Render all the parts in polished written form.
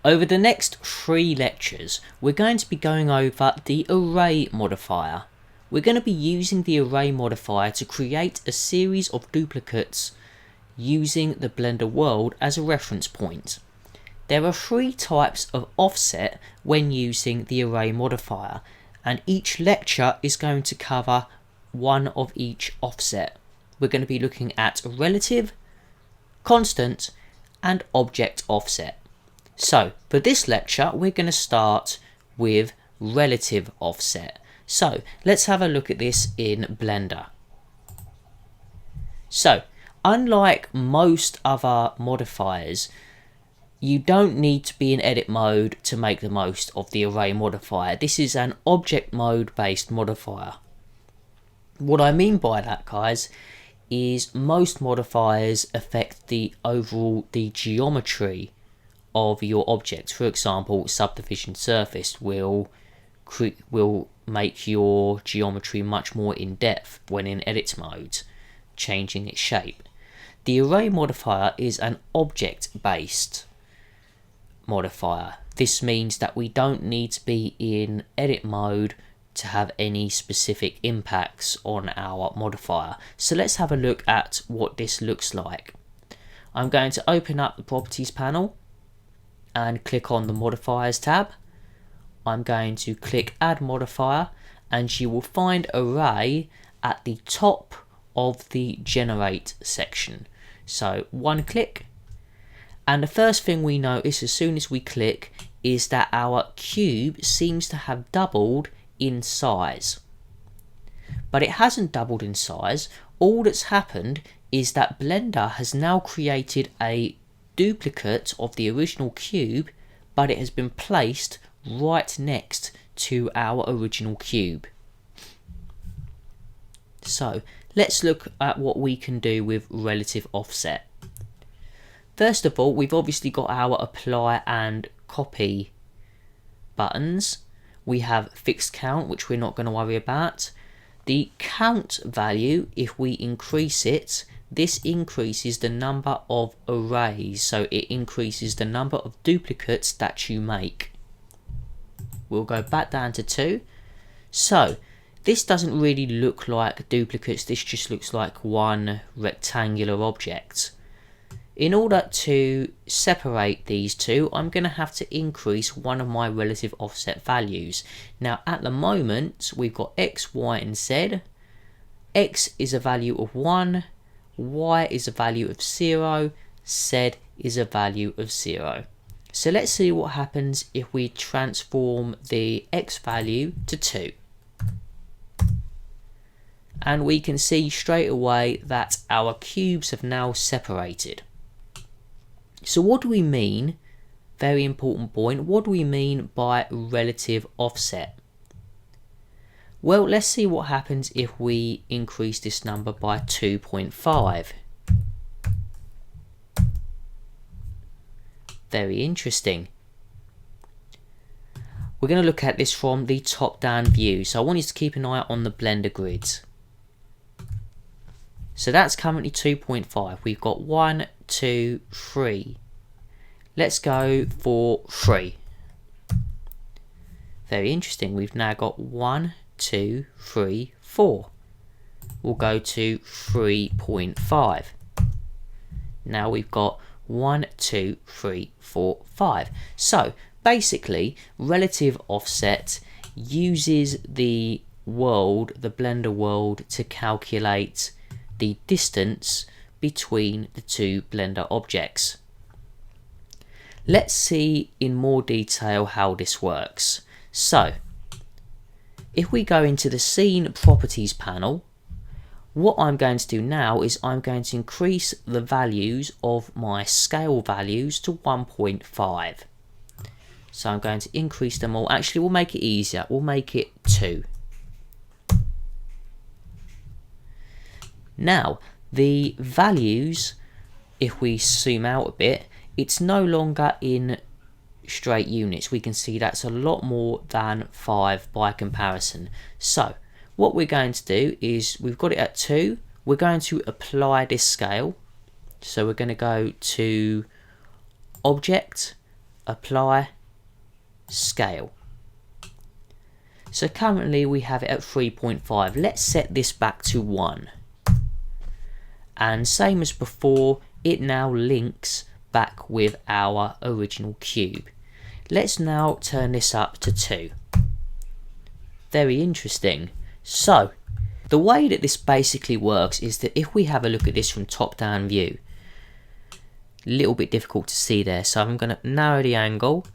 Over the next 3 lectures, we're going to be going over the array modifier. We're going to be using the array modifier to create a series of duplicates using the Blender world as a reference point. There are 3 types of offset when using the array modifier, and each lecture is going to cover one of each offset. We're going to be looking at relative, constant, and object offset. So for this lecture, we're going to start with relative offset. So let's have a look at this in Blender. So unlike most other modifiers, you don't need to be in edit mode to make the most of the array modifier. This is an object mode based modifier. What I mean by that, guys, is most modifiers affect the geometry of your object. For example, subdivision surface will make your geometry much more in depth when in edit mode, changing its shape. The array modifier is an object based modifier. This means that we don't need to be in edit mode to have any specific impacts on our modifier. So let's have a look at what this looks like. I'm going to open up the properties panel and click on the modifiers tab. I'm going to click add modifier, and you will find array at the top of the generate section. So one click, and the first thing we notice as soon as we click is that our cube seems to have doubled in size. But it hasn't doubled in size. All that's happened is that Blender has now created a duplicate of the original cube, but it has been placed right next to our original cube. So let's look at what we can do with relative offset. First of all, we've obviously got our apply and copy buttons. We have fixed count, which we're not going to worry about. The count value, if we increase it, this increases the number of arrays, so it increases the number of duplicates that you make. We'll go back down to 2. So this doesn't really look like duplicates, this just looks like one rectangular object. In order to separate these two, I'm going to have to increase one of my relative offset values. Now at the moment we've got X, Y and Z. X is a value of 1, Y is a value of 0, Z is a value of 0. So let's see what happens if we transform the X value to 2. And we can see straight away that our cubes have now separated. So what do we mean, very important point, what do we mean by relative offset? Well, let's see what happens if we increase this number by 2.5. Very interesting. We're going to look at this from the top down view, so I want you to keep an eye on the Blender grids. So that's currently 2.5. We've got 1, 2, 3. Let's go for 3. Very interesting. We've now got 1, 2, 3, 4. We'll go to 3.5. Now we've got 1, 2, 3, 4, 5. So basically, relative offset uses the world, the Blender world, to calculate the distance between the two Blender objects. Let's see in more detail how this works. So if we go into the scene properties panel, what I'm going to do now is I'm going to increase the values of my scale values to 1.5. So I'm going to increase them all. Actually, we'll make it easier. We'll make it 2. Now, the values, if we zoom out a bit, it's no longer in straight units. We can see that's a lot more than 5 by comparison. So what we're going to do is, we've got it at 2, we're going to apply this scale. So we're going to go to Object, apply, scale. So currently we have it at 3.5. Let's set this back to 1. And same as before, it now links back with our original cube. Let's now turn this up to 2. Very interesting. So, the way that this basically works is that if we have a look at this from top-down view, a little bit difficult to see there, so I'm going to narrow the angle,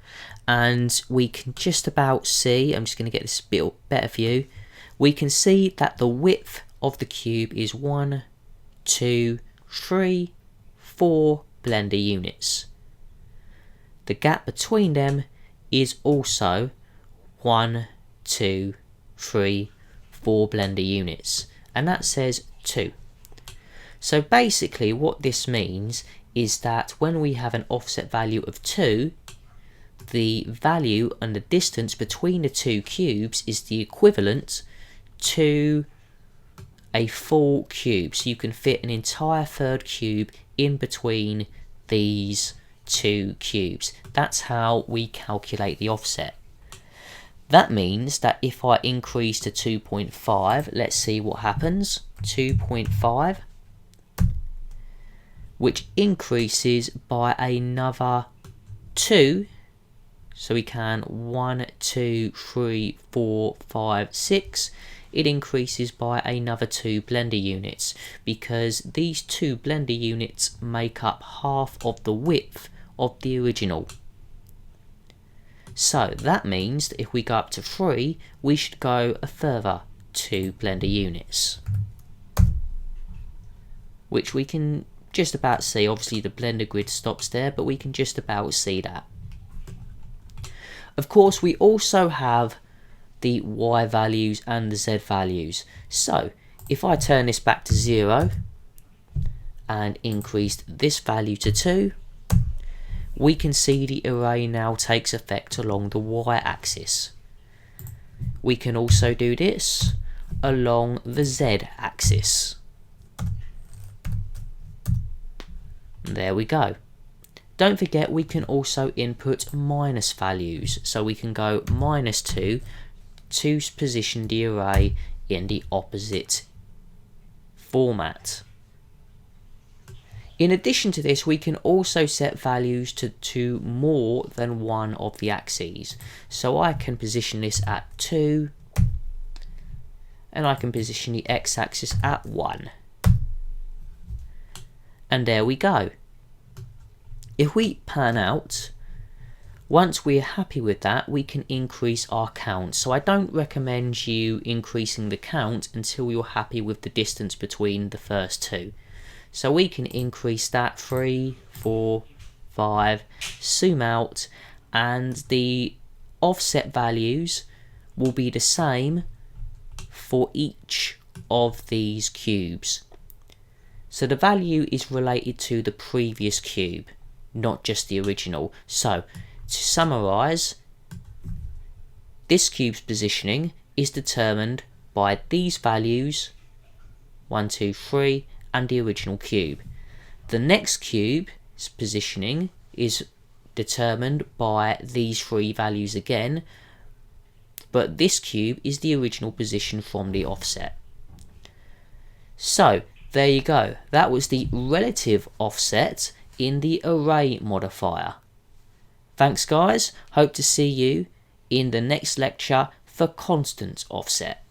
and we can just about see, I'm just going to get this a bit better view, we can see that the width of the cube is 1, 2, 3, 4 Blender units. The gap between them is also 1, 2, 3, 4 Blender units, and that says 2. So basically what this means is that when we have an offset value of 2, the value and the distance between the two cubes is the equivalent to a full cube. So you can fit an entire third cube in between these two cubes. That's how we calculate the offset. That means that if I increase to 2.5, let's see what happens. 2.5, which increases by another 2. So we can 1, 2, 3, 4, 5, 6. It increases by another 2 Blender units, because these 2 Blender units make up half of the width of the original. So that means that if we go up to 3, we should go a further 2 Blender units, which we can just about see. Obviously the Blender grid stops there, but we can just about see that. Of course, we also have the Y values and the Z values. So if I turn this back to 0 and increased this value to 2, we can see the array now takes effect along the Y axis. We can also do this along the Z axis. There we go. Don't forget, we can also input minus values, so we can go -2 to position the array in the opposite format. In addition to this, we can also set values to more than one of the axes. So I can position this at 2, and I can position the x-axis at 1. And there we go. If we pan out, once we're happy with that, we can increase our count. So I don't recommend you increasing the count until you're happy with the distance between the first two. So we can increase that 3, 4, 5, zoom out, and the offset values will be the same for each of these cubes. So the value is related to the previous cube, not just the original. So to summarize, this cube's positioning is determined by these values, 1, 2, 3, and the original cube. The next cube's positioning is determined by these 3 values again, but this cube is the original position from the offset. So there you go. That was the relative offset in the array modifier. Thanks guys, hope to see you in the next lecture for constant offset.